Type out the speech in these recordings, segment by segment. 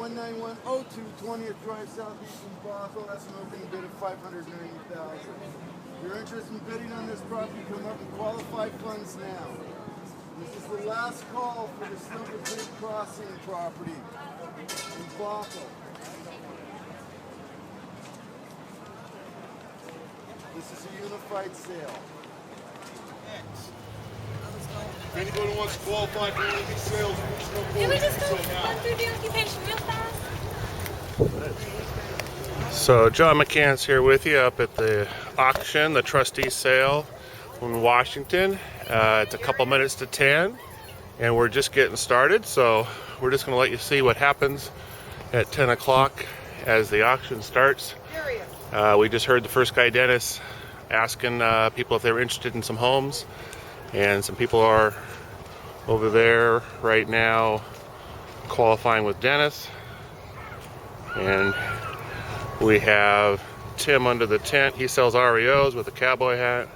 19102 20th Drive Southeast in Bothell. That's an opening bid of $590,000. If you're interested in bidding on this property, come up and qualify funds now. This is the last call for the Silver Creek Crossing property in Bothell. This is a unified sale. If anybody wants to qualify for one of these sales, can we just go through the occupation real fast? So John McCann's here with you up at the auction, the trustee sale in Washington. It's a couple minutes to 10 and we're just getting started, so we're just going to let you see what happens at 10 o'clock as the auction starts. We just heard the first guy, Dennis, asking people if they were interested in some homes, and some people are over there right now qualifying with Dennis. And we have Tim under the tent. He sells REOs with a cowboy hat.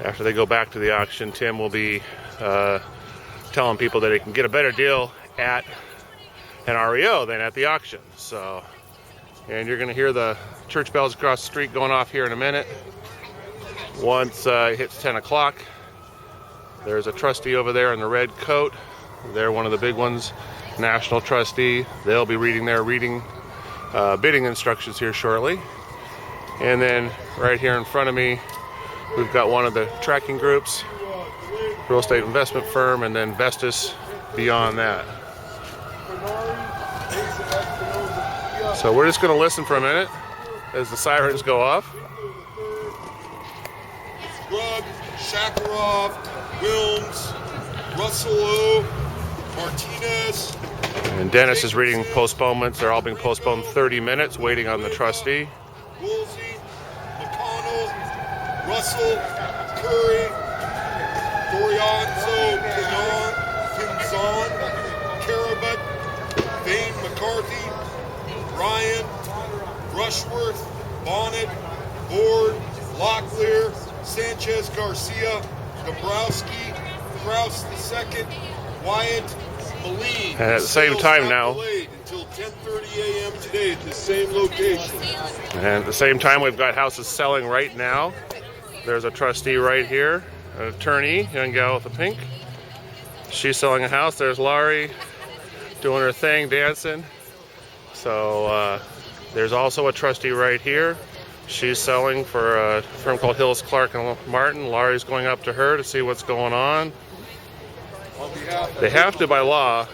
After they go back to the auction, Tim will be telling people that they can get a better deal at an REO than at the auction. So, and you're going to hear the church bells across the street going off here in a minute. Once it hits 10 o'clock, there's a trustee over there in the red coat. They're one of the big ones, national trustee. They'll be reading their bidding instructions here shortly. And then right here in front of me, we've got one of the tracking groups, real estate investment firm, and then Vestas beyond that. So we're just going to listen for a minute as the sirens go off. Grubb, Shakarov, Wilms, Russell O, Martinez. And Dennis is reading postponements. They're all being postponed 30 minutes, waiting on the trustee. Woolsey, McConnell, Russell, Curry, Dorianzo, Cleon, Pinzon, Carabut, Vane McCarthy, Ryan, Rushworth, Bonnet, Board, Locklear, Sanchez Garcia, Dabrowski, Kraus II, Wyatt, Moline. And at the same time now, until 10:30 a.m. today at the same location. and at the same time, we've got houses selling right now. There's a trustee right here, an attorney, young gal with the pink. She's selling a house. There's Laurie doing her thing, dancing. So there's also a trustee right here. She's selling for a firm called Hills, Clark and Martin. Laurie's going up to her to see what's going on. They have to, by law,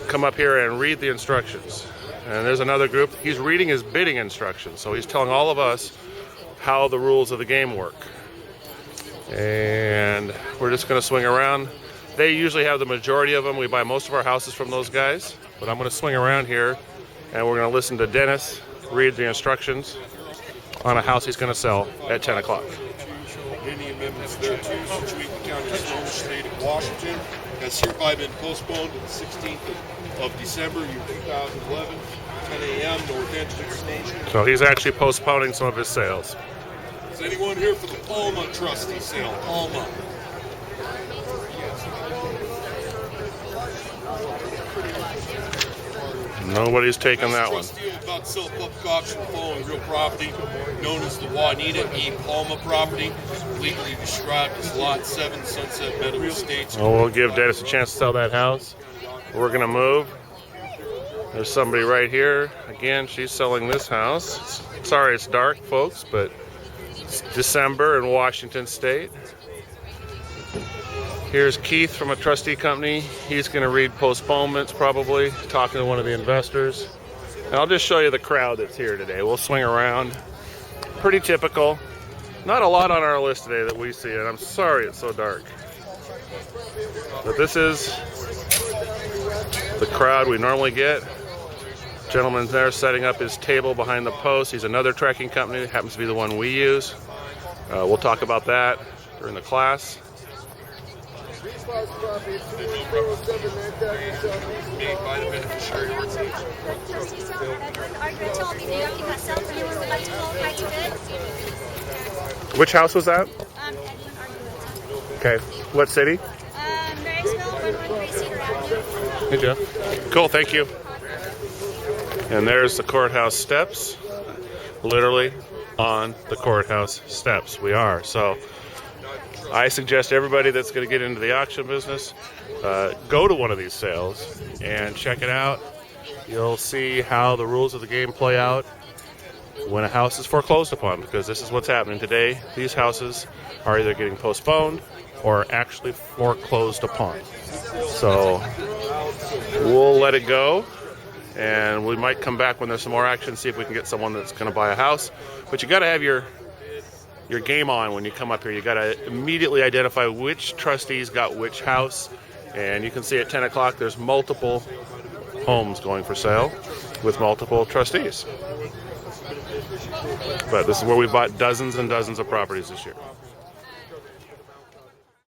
come up here and read the instructions. And there's another group. He's reading his bidding instructions. So he's telling all of us how the rules of the game work. And we're just going to swing around. They usually have the majority of them. We buy most of our houses from those guys. But I'm going to swing around here and we're going to listen to Dennis read the instructions on a house he's going to sell at 10 o'clock. Any amendments thereto, Situate County, Snohomish State of Washington, has hereby been postponed to the 16th of December, year 2011, 10 a.m. North Entrance Station. So he's actually postponing some of his sales. Is anyone here for the Palma trustee sale? Palma. Nobody's taking that one. Trustee about to sell public auction following real property known as the Juanita E. Palma property, legally described as Lot 7, Sunset Meadow Estates. Well, we'll give Dennis a chance to sell that house. We're going to move. There's somebody right here. Again, she's selling this house. Sorry it's dark, folks, but it's December in Washington State. Here's Keith from a trustee company. He's going to read postponements probably, talking to one of the investors. And I'll just show you the crowd that's here today. We'll swing around. Pretty typical. Not a lot on our list today that we see, and I'm sorry it's so dark. But this is the crowd we normally get. Gentleman's there setting up his table behind the post. He's another tracking company. It happens to be the one we use. We'll talk about that during the class. Made by the beneficiary. Which house was that? Okay. What city? Marysville, 113 Cedar Hey, Jeff. Cool, thank you. And there's the courthouse steps. Literally on the courthouse steps we are. So I suggest everybody that's going to get into the auction business, go to one of these sales and check it out. You'll see how the rules of the game play out when a house is foreclosed upon, because this is what's happening today. These houses are either getting postponed or actually foreclosed upon. So we'll let it go, and we might come back when there's some more action, see if we can get someone that's going to buy a house. But you got to have your game on when you come up here. You got to immediately identify which trustees got which house, and you can see at 10 o'clock there's multiple homes going for sale with multiple trustees. But this is where we bought dozens and dozens of properties this year.